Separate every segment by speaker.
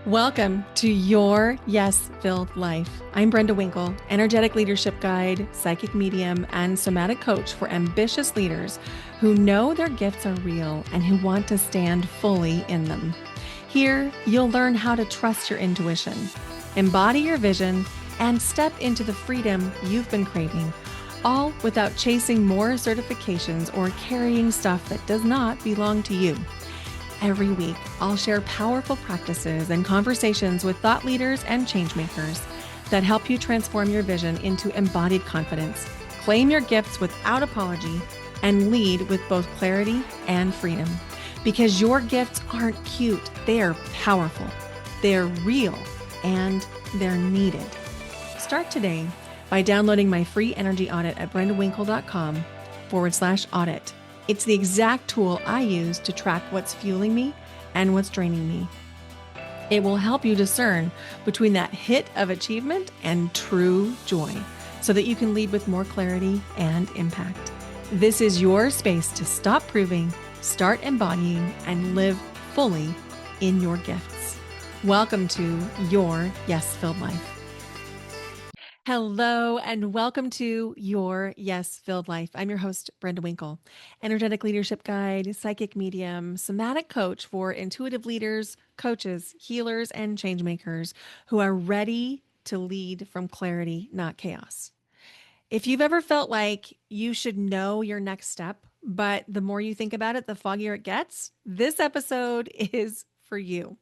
Speaker 1: Welcome to Your Yes-Filled Life. I'm Brenda Winkle, energetic leadership guide, psychic medium, and somatic coach for ambitious leaders who know their gifts are real and who want to stand fully in them. Here, you'll learn how to trust your intuition, embody your vision, and step into the freedom you've been craving, all without chasing more certifications or carrying stuff that does not belong to you. Every week, I'll share powerful practices and conversations with thought leaders and changemakers that help you transform your vision into embodied confidence, claim your gifts without apology, and lead with both clarity and freedom. Because your gifts aren't cute, they're powerful, they're real, and they're needed. Start today by downloading my free energy audit at brendawinkle.com/audit. It's the exact tool I use to track what's fueling me and what's draining me. It will help you discern between that hit of achievement and true joy so that you can lead with more clarity and impact. This is your space to stop proving, start embodying, and live fully in your gifts. Welcome to Your Yes-Filled Life. Hello, and welcome to Your Yes-Filled Life. I'm your host, Brenda Winkle, energetic leadership guide, psychic medium, somatic coach for intuitive leaders, coaches, healers, and changemakers who are ready to lead from clarity, not chaos. If you've ever felt like you should know your next step, but the more you think about it, the foggier it gets, this episode is for you.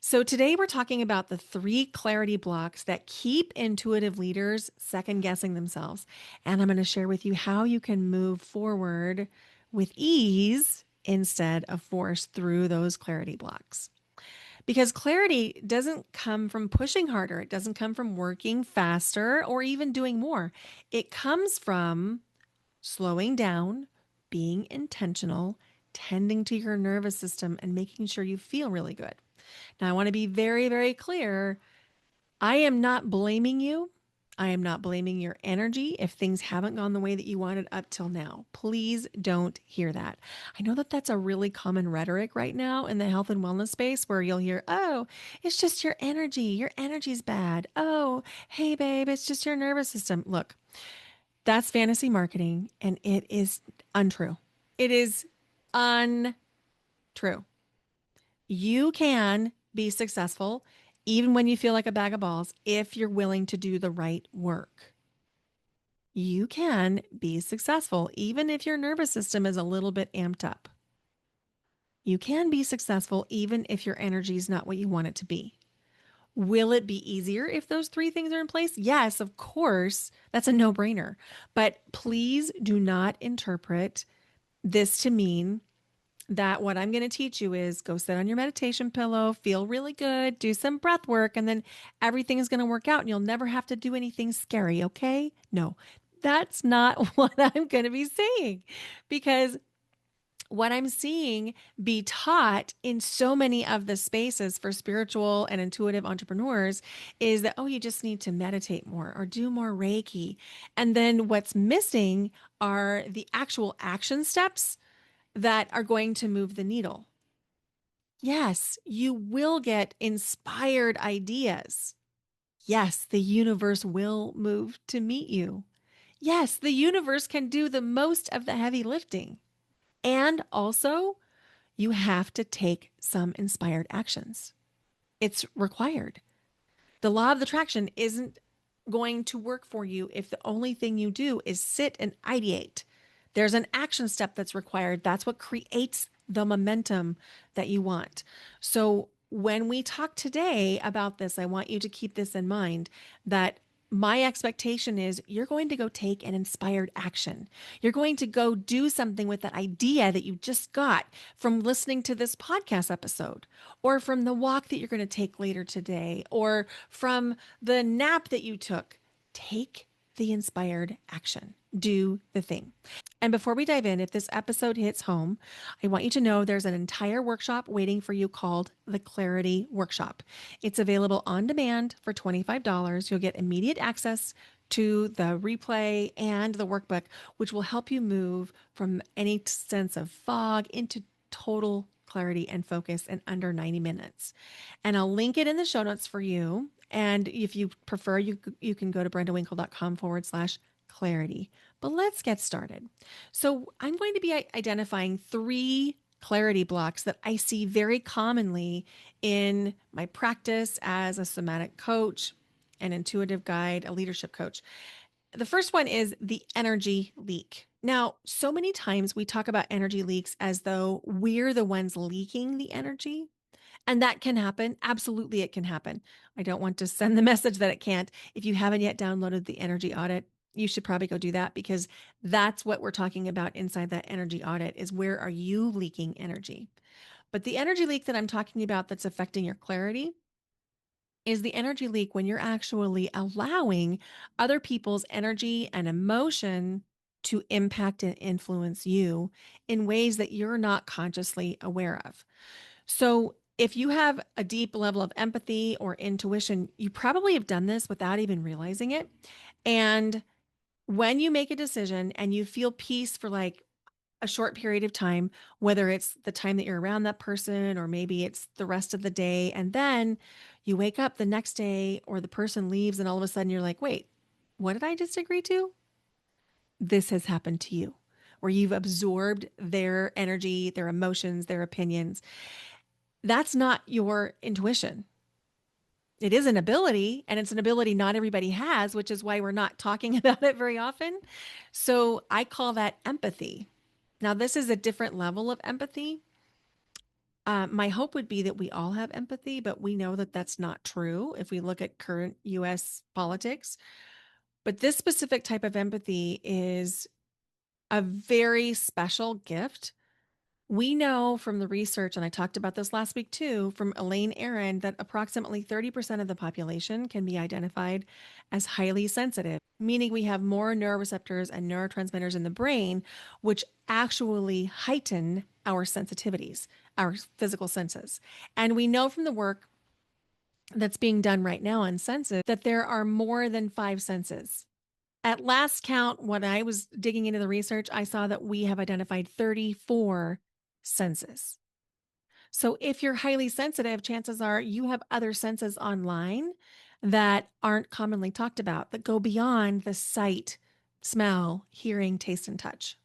Speaker 1: So today we're talking about the 3 clarity blocks that keep intuitive leaders second guessing themselves. And I'm going to share with you how you can move forward with ease instead of force through those clarity blocks. Because clarity doesn't come from pushing harder. It doesn't come from working faster or even doing more. It comes from slowing down, being intentional, tending to your nervous system, and making sure you feel really good. Now, I want to be very, very clear. I am not blaming you. I am not blaming your energy if things haven't gone the way that you wanted up till now. Please don't hear that. I know that that's a really common rhetoric right now in the health and wellness space where you'll hear, oh, it's just your energy. Your energy's bad. Oh, hey, babe, it's just your nervous system. Look, that's fantasy marketing and it is untrue. It is untrue. You can be successful even when you feel like a bag of balls if you're willing to do the right work. You can be successful even if your nervous system is a little bit amped up. You can be successful even if your energy is not what you want it to be. Will it be easier if those 3 things are in place? Yes, of course. That's a no-brainer. But please do not interpret this to mean that what I'm going to teach you is go sit on your meditation pillow, feel really good, do some breath work, and then everything is going to work out and you'll never have to do anything scary, okay? No, that's not what I'm going to be saying, because what I'm seeing be taught in so many of the spaces for spiritual and intuitive entrepreneurs is that, oh, you just need to meditate more or do more Reiki. And then what's missing are the actual action steps that are going to move the needle. Yes, you will get inspired ideas. Yes, the universe will move to meet you. Yes, the universe can do the most of the heavy lifting. And also, you have to take some inspired actions. It's required. The law of attraction isn't going to work for you if the only thing you do is sit and ideate. There's an action step that's required. That's what creates the momentum that you want. So when we talk today about this, I want you to keep this in mind, that my expectation is you're going to go take an inspired action. You're going to go do something with that idea that you just got from listening to this podcast episode, or from the walk that you're going to take later today, or from the nap that you took. Take the inspired action. Do the thing. And before we dive in, if this episode hits home, I want you to know there's an entire workshop waiting for you called the Clarity Workshop. It's available on demand for $25. You'll get immediate access to the replay and the workbook, which will help you move from any sense of fog into total clarity and focus in under 90 minutes. And I'll link it in the show notes for you. And if you prefer, you can go to brendawinkle.com/clarity. But let's get started. So I'm going to be identifying 3 clarity blocks that I see very commonly in my practice as a somatic coach, an intuitive guide, a leadership coach. The first one is the energy leak. Now, so many times we talk about energy leaks as though we're the ones leaking the energy. And that can happen. Absolutely, it can happen. I don't want to send the message that it can't. If you haven't yet downloaded the energy audit, you should probably go do that, because that's what we're talking about inside that energy audit is where are you leaking energy? But the energy leak that I'm talking about that's affecting your clarity is the energy leak when you're actually allowing other people's energy and emotion to impact and influence you in ways that you're not consciously aware of. So, if you have a deep level of empathy or intuition, you probably have done this without even realizing it. And when you make a decision and you feel peace for like a short period of time, whether it's the time that you're around that person or maybe it's the rest of the day, and then you wake up the next day or the person leaves, and all of a sudden you're like, wait, what did I just agree to? This has happened to you, where you've absorbed their energy, their emotions, their opinions. That's not your intuition. It is an ability, and it's an ability not everybody has, which is why we're not talking about it very often. So I call that empathy. Now, this is a different level of empathy. My hope would be that we all have empathy, but we know that that's not true if we look at current US politics. But this specific type of empathy is a very special gift. We know from the research, and I talked about this last week too, from Elaine Aron, that approximately 30% of the population can be identified as highly sensitive, meaning we have more neuroreceptors and neurotransmitters in the brain, which actually heighten our sensitivities, our physical senses. And we know from the work that's being done right now on senses that there are more than 5 senses. At last count, when I was digging into the research, I saw that we have identified 34 senses. So if you're highly sensitive, chances are you have other senses online that aren't commonly talked about, that go beyond the sight, smell, hearing, taste, and touch.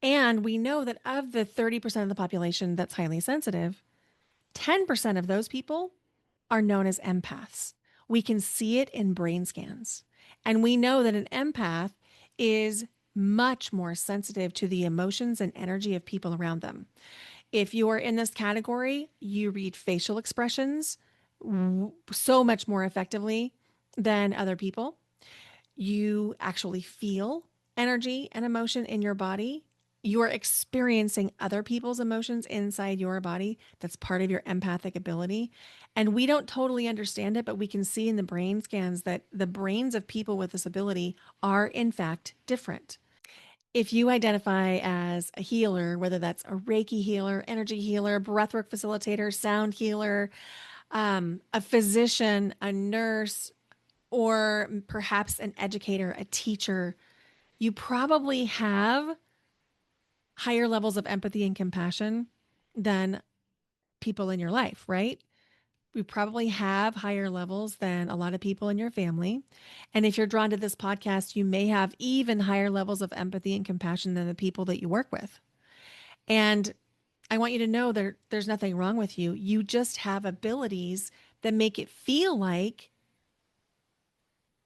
Speaker 1: And we know that of the 30% of the population that's highly sensitive, 10% of those people are known as empaths. We can see it in brain scans. And we know that an empath is much more sensitive to the emotions and energy of people around them. If you are in this category, you read facial expressions so much more effectively than other people. You actually feel energy and emotion in your body. You are experiencing other people's emotions inside your body. That's part of your empathic ability. And we don't totally understand it, but we can see in the brain scans that the brains of people with this ability are, in fact, different. If you identify as a healer, whether that's a Reiki healer, energy healer, breathwork facilitator, sound healer, a physician, a nurse, or perhaps an educator, a teacher, you probably have higher levels of empathy and compassion than people in your life, right? We probably have higher levels than a lot of people in your family. And if you're drawn to this podcast, you may have even higher levels of empathy and compassion than the people that you work with. And I want you to know that there's nothing wrong with you. You just have abilities that make it feel like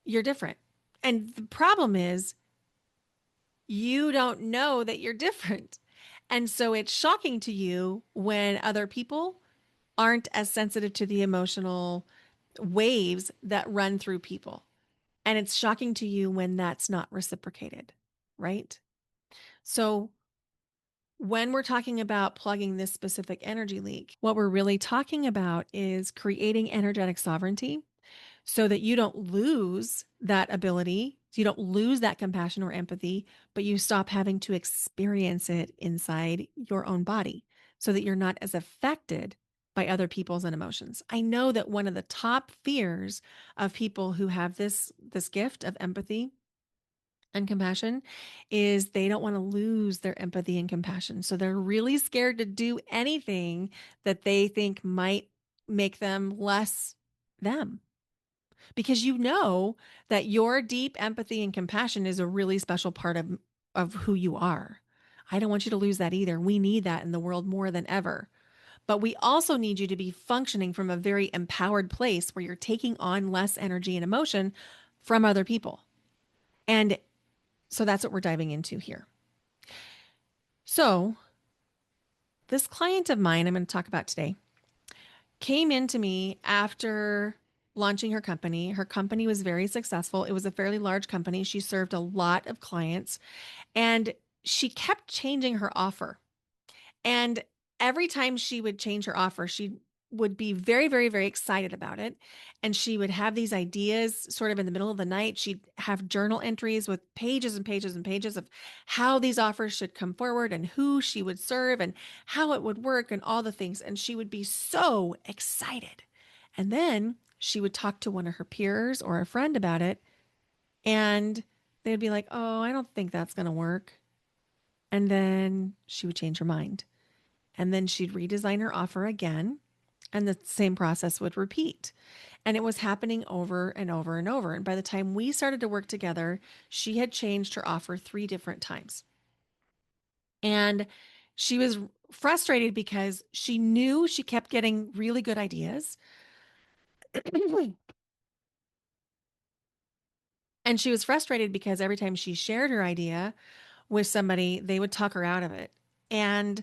Speaker 1: you're different. And the problem is, you don't know that you're different. And so it's shocking to you when other people aren't as sensitive to the emotional waves that run through people. And it's shocking to you when that's not reciprocated, right? So when we're talking about plugging this specific energy leak, what we're really talking about is creating energetic sovereignty so that you don't lose that ability. So you don't lose that compassion or empathy, but you stop having to experience it inside your own body so that you're not as affected by other people's and emotions. I know that one of the top fears of people who have this gift of empathy and compassion is they don't want to lose their empathy and compassion. So they're really scared to do anything that they think might make them less them. Because you know that your deep empathy and compassion is a really special part of who you are. I don't want you to lose that either. We need that in the world more than ever. But we also need you to be functioning from a very empowered place where you're taking on less energy and emotion from other people. And so that's what we're diving into here. So, this client of mine I'm going to talk about today came into me after launching her company. Her company was very successful. It was a fairly large company. She served a lot of clients and she kept changing her offer. And every time she would change her offer, she would be very, very, very excited about it. And she would have these ideas sort of in the middle of the night. She'd have journal entries with pages and pages and pages of how these offers should come forward and who she would serve and how it would work and all the things. And she would be so excited. And then she would talk to one of her peers or a friend about it. And they'd be like, oh, I don't think that's going to work. And then she would change her mind. And then she'd redesign her offer again, and the same process would repeat. And it was happening over and over and over. And by the time we started to work together, she had changed her offer 3 different times. And she was frustrated because she knew she kept getting really good ideas. And she was frustrated because every time she shared her idea with somebody, they would talk her out of it. And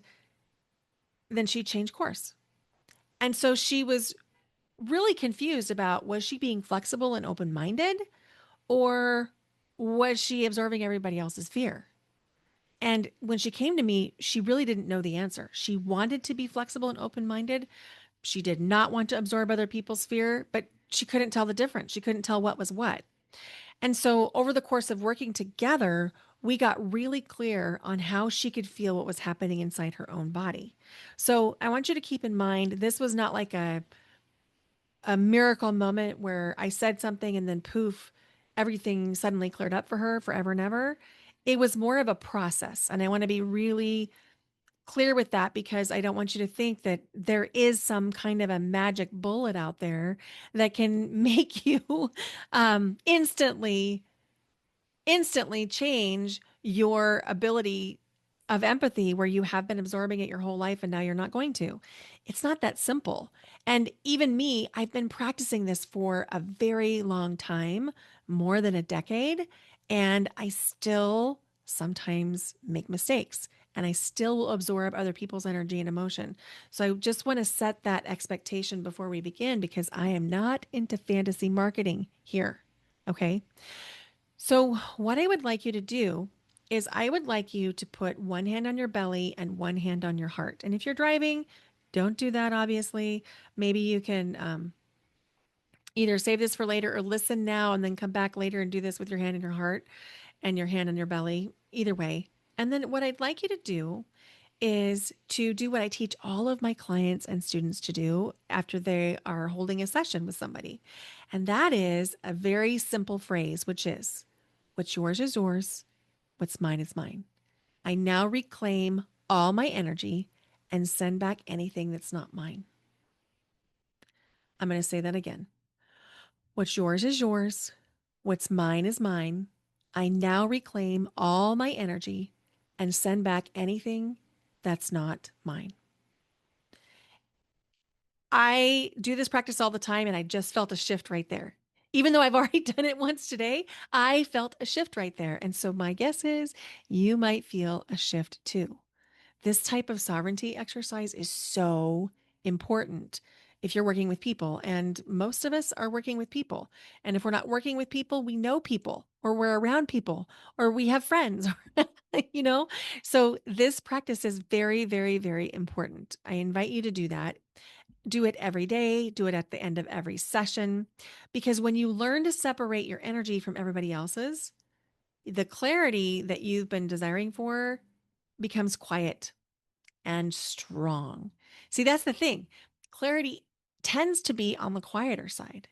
Speaker 1: then she'd change course. And so she was really confused about, was she being flexible and open minded, or was she absorbing everybody else's fear? And when she came to me, she really didn't know the answer. She wanted to be flexible and open minded. She did not want to absorb other people's fear, but she couldn't tell the difference. She couldn't tell what was what. And so, over the course of working together, we got really clear on how she could feel what was happening inside her own body. So, I want you to keep in mind this was not like a miracle moment where I said something and then poof, everything suddenly cleared up for her forever and ever. It was more of a process. And I want to be really clear with that because I don't want you to think that there is some kind of a magic bullet out there that can make you instantly change your ability of empathy where you have been absorbing it your whole life and now you're not going to. It's not that simple. And even me, I've been practicing this for a very long time, more than a decade, and I still sometimes make mistakes and I still will absorb other people's energy and emotion. So I just want to set that expectation before we begin because I am not into fantasy marketing here. Okay. So, what I would like you to do is, I would like you to put one hand on your belly and one hand on your heart. And if you're driving, don't do that, obviously. Maybe you can either save this for later or listen now and then come back later and do this with your hand in your heart and your hand on your belly. Either way. And then, what I'd like you to do is to do what I teach all of my clients and students to do after they are holding a session with somebody. And that is a very simple phrase, which is, what's yours is yours, what's mine is mine. I now reclaim all my energy and send back anything that's not mine. I'm going to say that again. What's yours is yours, what's mine is mine. I now reclaim all my energy and send back anything that's not mine. I do this practice all the time and I just felt a shift right there. Even though I've already done it once today, I felt a shift right there. And so my guess is you might feel a shift too. This type of sovereignty exercise is so important if you're working with people. And most of us are working with people. And if we're not working with people, we know people or we're around people or we have friends, you know? So this practice is very, very, very important. I invite you to do that. Do it every day, do it at the end of every session. Because when you learn to separate your energy from everybody else's, the clarity that you've been desiring for becomes quiet and strong. See, that's the thing. Clarity tends to be on the quieter side.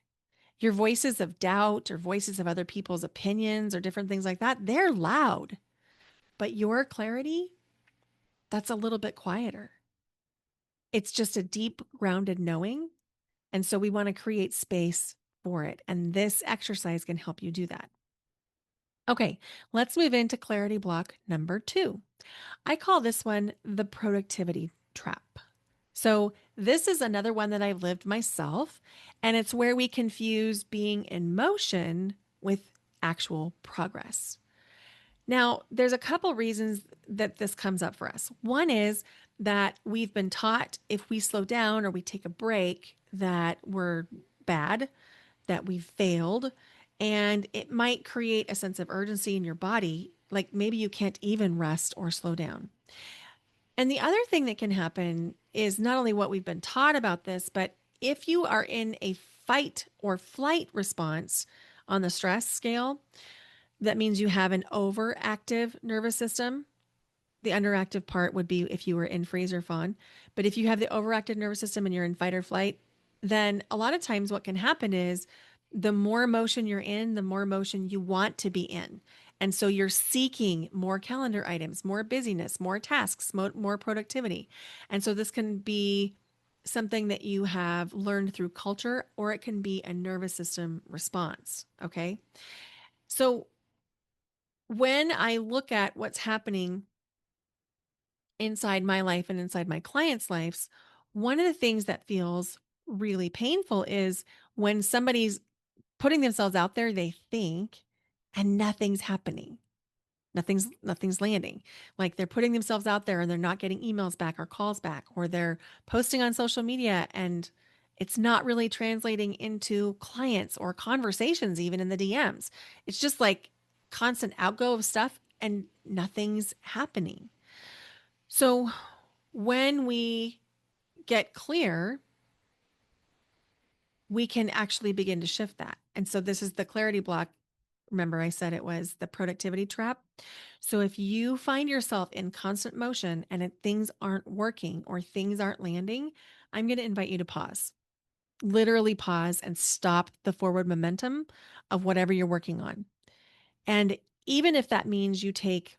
Speaker 1: Your voices of doubt or voices of other people's opinions or different things like that, they're loud. But your clarity, that's a little bit quieter. It's just a deep, grounded knowing. And so we want to create space for it. And this exercise can help you do that. Okay, let's move into clarity block number 2. I call this one the productivity trap. So, this is another one that I've lived myself, and it's where we confuse being in motion with actual progress. Now, there's a couple reasons that this comes up for us. One is that we've been taught if we slow down or we take a break that we're bad, that we've failed, and it might create a sense of urgency in your body, like maybe you can't even rest or slow down. And the other thing that can happen is not only what we've been taught about this, but if you are in a fight or flight response on the stress scale, that means you have an overactive nervous system. The underactive part would be if you were in freeze or fawn. But if you have the overactive nervous system and you're in fight or flight, then a lot of times what can happen is the more emotion you're in, the more emotion you want to be in. And so you're seeking more calendar items, more busyness, more tasks, more productivity. And so this can be something that you have learned through culture, or it can be a nervous system response. Okay. So when I look at what's happening inside my life and inside my clients' lives, one of the things that feels really painful is when somebody's putting themselves out there, they think, and nothing's happening. Nothing's landing. Like they're putting themselves out there and they're not getting emails back or calls back, or they're posting on social media and it's not really translating into clients or conversations, even in the DMs. It's just like constant outgo of stuff and nothing's happening. So when we get clear, we can actually begin to shift that. And so this is the clarity block. Remember, I said it was the productivity trap. So if you find yourself in constant motion and things aren't working or things aren't landing, I'm going to invite you to pause. Literally pause and stop the forward momentum of whatever you're working on. And even if that means you take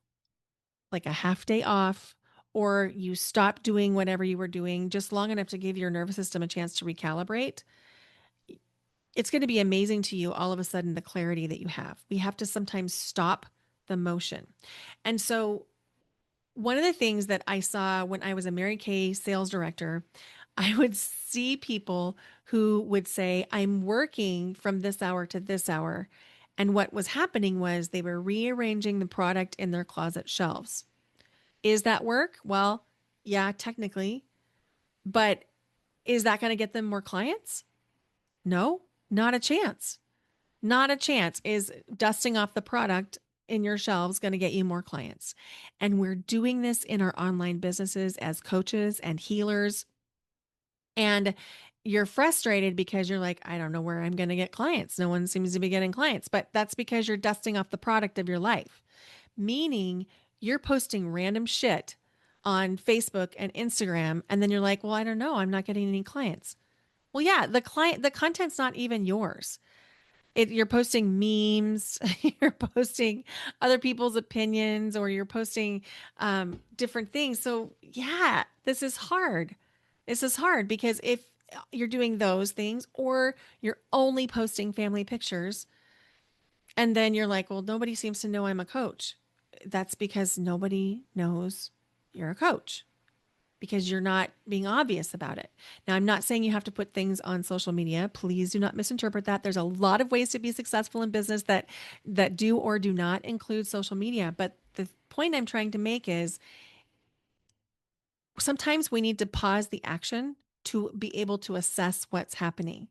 Speaker 1: like a half day off or you stop doing whatever you were doing just long enough to give your nervous system a chance to recalibrate, it's going to be amazing to you all of a sudden the clarity that you have. We have to sometimes stop the motion. And so, one of the things that I saw when I was a Mary Kay sales director, I would see people who would say, I'm working from this hour to this hour. And what was happening was they were rearranging the product in their closet shelves. Is that work? Well, yeah, technically. But is that going to get them more clients? No, not a chance. Not a chance. Is dusting off the product in your shelves going to get you more clients? And we're doing this in our online businesses as coaches and healers. And you're frustrated because you're like, I don't know where I'm going to get clients. No one seems to be getting clients. But that's because you're dusting off the product of your life, meaning you're posting random shit on Facebook and Instagram. And then you're like, well, I don't know. I'm not getting any clients. Well, yeah, the content's not even yours. You're posting memes, you're posting other people's opinions, or you're posting different things. So, yeah, this is hard. This is hard because if you're doing those things, or you're only posting family pictures, and then you're like, well, nobody seems to know I'm a coach. That's because nobody knows you're a coach because you're not being obvious about it. Now, I'm not saying you have to put things on social media. Please do not misinterpret that. There's a lot of ways to be successful in business that do or do not include social media. But the point I'm trying to make is sometimes we need to pause the action to be able to assess what's happening.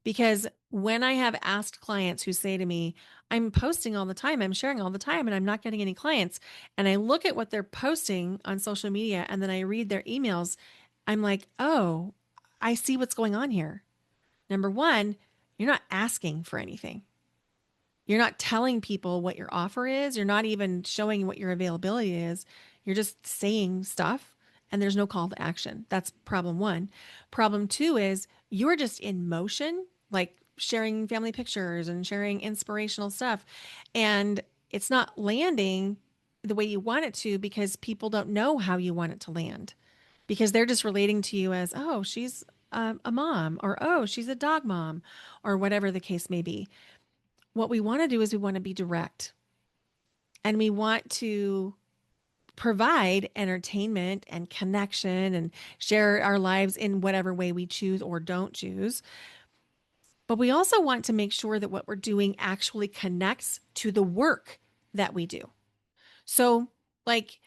Speaker 1: Because when I have asked clients who say to me, I'm posting all the time, I'm sharing all the time, and I'm not getting any clients, and I look at what they're posting on social media and then I read their emails, I'm like, oh, I see what's going on here. Number one, you're not asking for anything. You're not telling people what your offer is. You're not even showing what your availability is. You're just saying stuff and there's no call to action. That's problem one. Problem two is you're just in motion, like sharing family pictures and sharing inspirational stuff. And it's not landing the way you want it to because people don't know how you want it to land because they're just relating to you as, oh, she's a mom, or oh, she's a dog mom, or whatever the case may be. What we want to do is we want to be direct and we want to provide entertainment and connection and share our lives in whatever way we choose or don't choose. But we also want to make sure that what we're doing actually connects to the work that we do. So, like,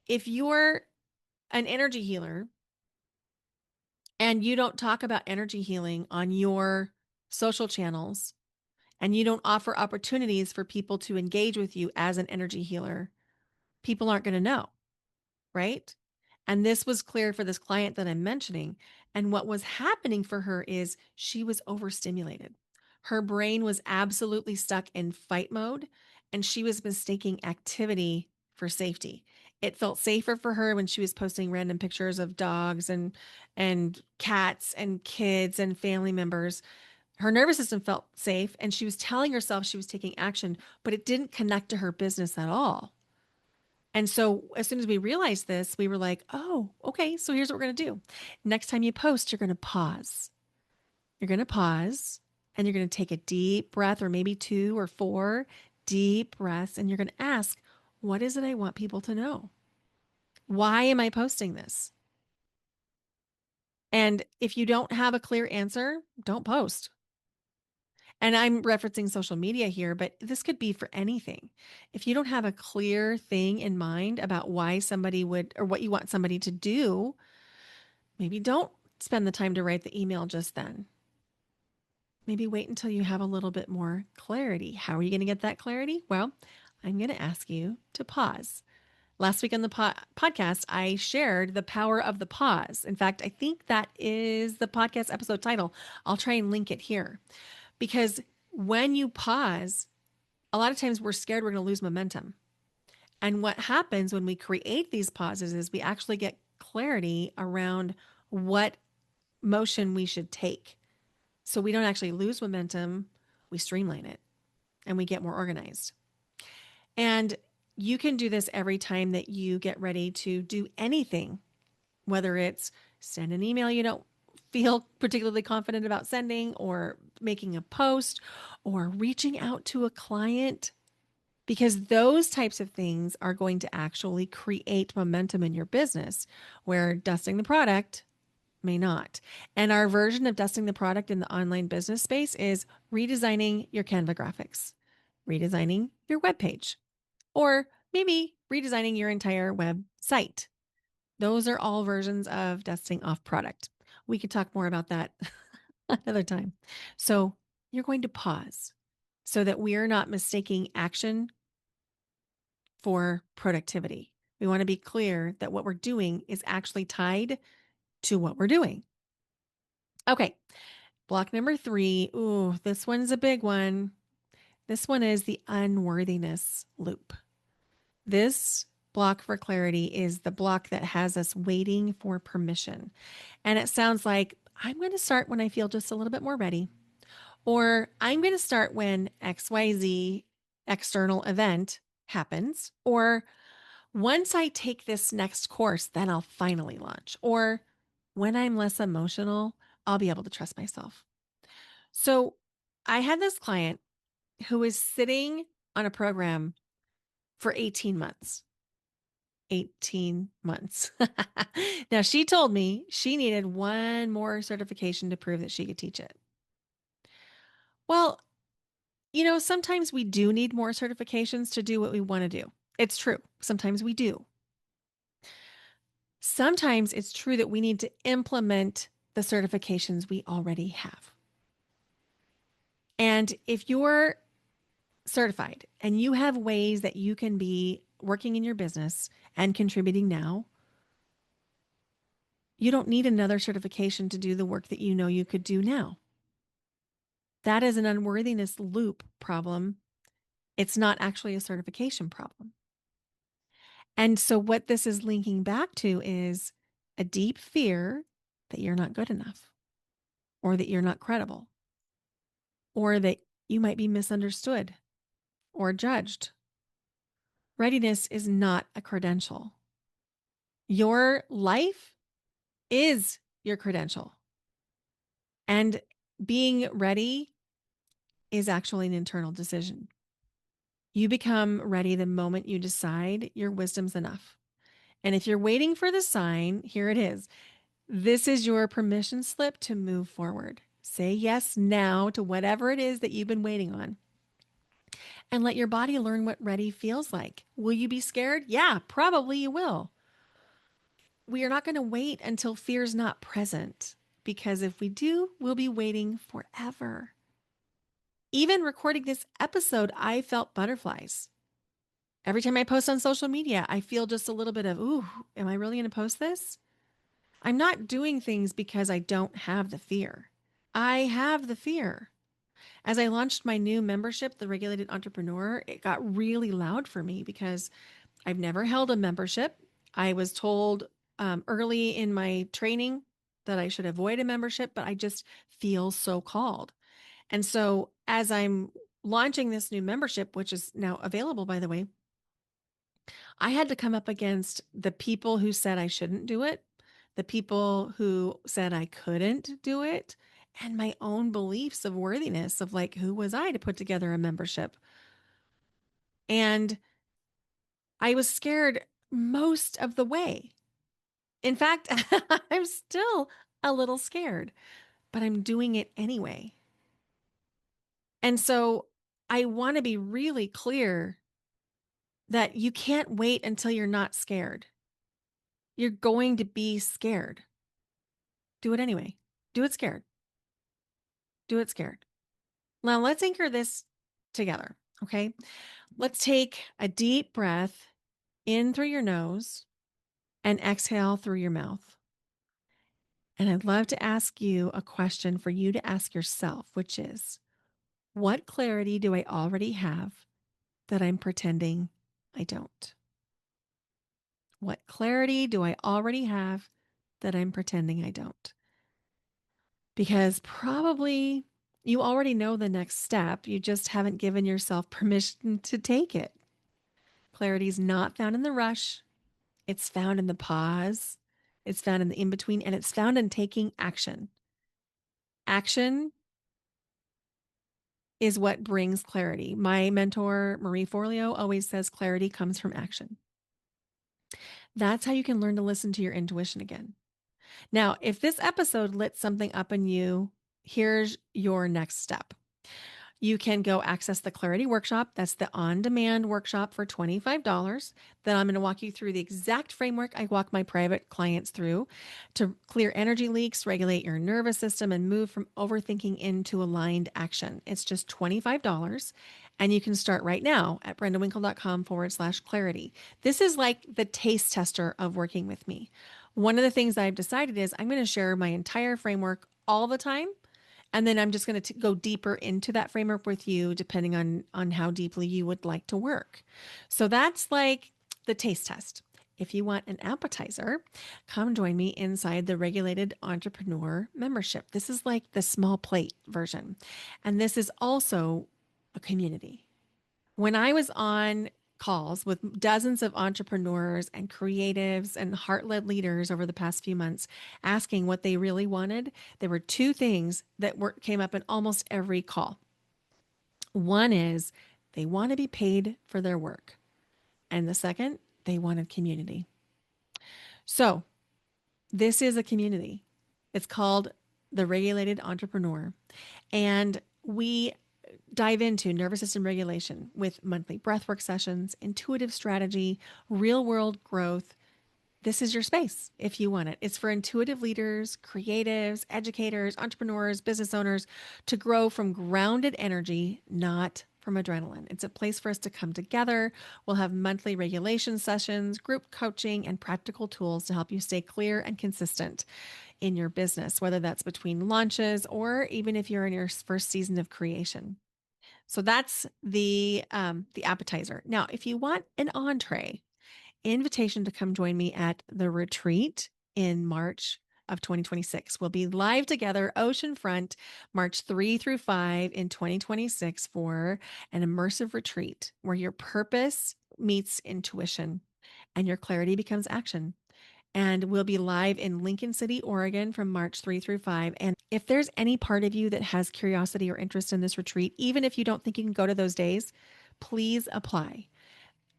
Speaker 1: if you're an energy healer and you don't talk about energy healing on your social channels and you don't offer opportunities for people to engage with you as an energy healer, people aren't going to know, right? And this was clear for this client that I'm mentioning. And what was happening for her is she was overstimulated. Her brain was absolutely stuck in fight mode, and she was mistaking activity for safety. It felt safer for her when she was posting random pictures of dogs and cats and kids and family members. Her nervous system felt safe, and she was telling herself she was taking action, but it didn't connect to her business at all. And so as soon as we realized this, we were like, oh, okay, so here's what we're going to do. Next time you post, you're going to pause. You're going to pause and you're going to take a deep breath, or maybe 2 or 4 deep breaths. And you're going to ask, what is it I want people to know? Why am I posting this? And if you don't have a clear answer, don't post. And I'm referencing social media here, but this could be for anything. If you don't have a clear thing in mind about why somebody would, or what you want somebody to do, maybe don't spend the time to write the email just then. Maybe wait until you have a little bit more clarity. How are you going to get that clarity? Well, I'm going to ask you to pause. Last week on the podcast, I shared the power of the pause. In fact, I think that is the podcast episode title. I'll try and link it here because when you pause, a lot of times we're scared we're going to lose momentum. And what happens when we create these pauses is we actually get clarity around what motion we should take. So we don't actually lose momentum, we streamline it and we get more organized. And you can do this every time that you get ready to do anything, whether it's send an email you don't feel particularly confident about sending, or making a post, or reaching out to a client, because those types of things are going to actually create momentum in your business where dusting the product may not. And our version of dusting the product in the online business space is redesigning your Canva graphics, redesigning your webpage, or maybe redesigning your entire website. Those are all versions of dusting off product. We could talk more about that another time. So you're going to pause so that we are not mistaking action for productivity. We want to be clear that what we're doing is actually tied to what we're doing. Okay, block number 3. Ooh, this one's a big one. This one is the unworthiness loop. This block for clarity is the block that has us waiting for permission. And it sounds like I'm going to start when I feel just a little bit more ready, or I'm going to start when XYZ external event happens, or once I take this next course, then I'll finally launch, or when I'm less emotional, I'll be able to trust myself. So I had this client who was sitting on a program for 18 months. 18 months. Now, she told me she needed one more certification to prove that she could teach it. Well, sometimes we do need more certifications to do what we want to do. It's true. Sometimes we do. Sometimes it's true that we need to implement the certifications we already have. And if you're certified and you have ways that you can be working in your business and contributing now, you don't need another certification to do the work that you know you could do now. That is an unworthiness loop problem. It's not actually a certification problem. And so, what this is linking back to is a deep fear that you're not good enough or that you're not credible. or that you might be misunderstood or judged. Readiness is not a credential. Your life is your credential. And being ready is actually an internal decision. You become ready the moment you decide your wisdom's enough. And if you're waiting for the sign, here it is. This is your permission slip to move forward. Say yes now to whatever it is that you've been waiting on and let your body learn what ready feels like. Will you be scared? Yeah, probably you will. We are not going to wait until fear's not present because if we do, we'll be waiting forever. Even recording this episode, I felt butterflies. Every time I post on social media, I feel just a little bit of, ooh, am I really going to post this? I'm not doing things because I don't have the fear. I have the fear. As I launched my new membership, the Regulated Entrepreneur, it got really loud for me because I've never held a membership. I was told early in my training that I should avoid a membership, but I just feel so called. And so as I'm launching this new membership, which is now available, by the way, I had to come up against the people who said I shouldn't do it, the people who said I couldn't do it, and my own beliefs of worthiness of like, who was I to put together a membership? And I was scared most of the way. In fact, I'm still a little scared, but I'm doing it anyway. And so I want to be really clear that you can't wait until you're not scared. You're going to be scared. Do it anyway. Do it scared. Do it scared. Now let's anchor this together. Okay. Let's take a deep breath in through your nose and exhale through your mouth. And I'd love to ask you a question for you to ask yourself, which is, what clarity do I already have that I'm pretending I don't? What clarity do I already have that I'm pretending I don't? Because probably you already know the next step. You just haven't given yourself permission to take it. Clarity is not found in the rush, it's found in the pause, it's found in the in between, and it's found in taking action. Action is what brings clarity. My mentor, Marie Forleo, always says clarity comes from action. That's how you can learn to listen to your intuition again. Now, if this episode lit something up in you, here's your next step. You can go access the Clarity Workshop. That's the on-demand workshop for $25. Then I'm going to walk you through the exact framework I walk my private clients through to clear energy leaks, regulate your nervous system, and move from overthinking into aligned action. It's just $25. And you can start right now at brendawinkle.com/clarity. This is like the taste tester of working with me. One of the things I've decided is I'm going to share my entire framework all the time. And then I'm just going to go deeper into that framework with you, depending on how deeply you would like to work. So that's like the taste test. If you want an appetizer, come join me inside the Regulated Entrepreneur membership. This is like the small plate version. And this is also a community. When I was on calls with dozens of entrepreneurs and creatives and heart led leaders over the past few months asking what they really wanted, there were two things that came up in almost every call. One is they want to be paid for their work. And the second, they wanted community. So this is a community. It's called the Regulated Entrepreneur. And we dive into nervous system regulation with monthly breathwork sessions, intuitive strategy, real world growth. This is your space if you want it. It's for intuitive leaders, creatives, educators, entrepreneurs, business owners to grow from grounded energy, not from adrenaline. It's a place for us to come together. We'll have monthly regulation sessions, group coaching, and practical tools to help you stay clear and consistent in your business, whether that's between launches or even if you're in your first season of creation. So that's the appetizer. Now, if you want an entree, invitation to come join me at the retreat in March of 2026. We'll be live together, oceanfront, March 3 through 5 in 2026 for an immersive retreat where your purpose meets intuition and your clarity becomes action. And we'll be live in Lincoln City, Oregon from March 3 through 5. And if there's any part of you that has curiosity or interest in this retreat, even if you don't think you can go to those days, please apply.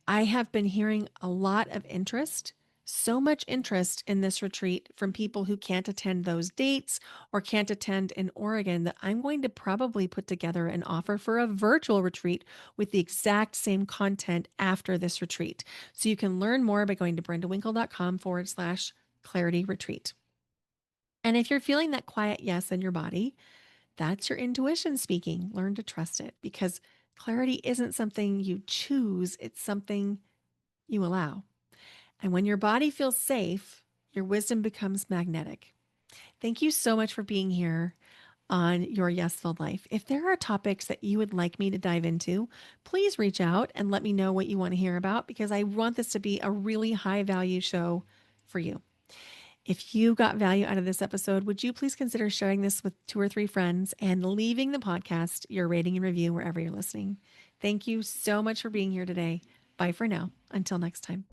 Speaker 1: I have been hearing a lot of interest, so much interest in this retreat from people who can't attend those dates or can't attend in Oregon that I'm going to probably put together an offer for a virtual retreat with the exact same content after this retreat. So you can learn more by going to brendawinkle.com/clarity retreat. And if you're feeling that quiet yes in your body, that's your intuition speaking. Learn to trust it because clarity isn't something you choose, it's something you allow. And when your body feels safe, your wisdom becomes magnetic. Thank you so much for being here on Your Yes Filled Life. If there are topics that you would like me to dive into, please reach out and let me know what you want to hear about because I want this to be a really high value show for you. If you got value out of this episode, would you please consider sharing this with 2 or 3 friends and leaving the podcast your rating and review wherever you're listening? Thank you so much for being here today. Bye for now. Until next time.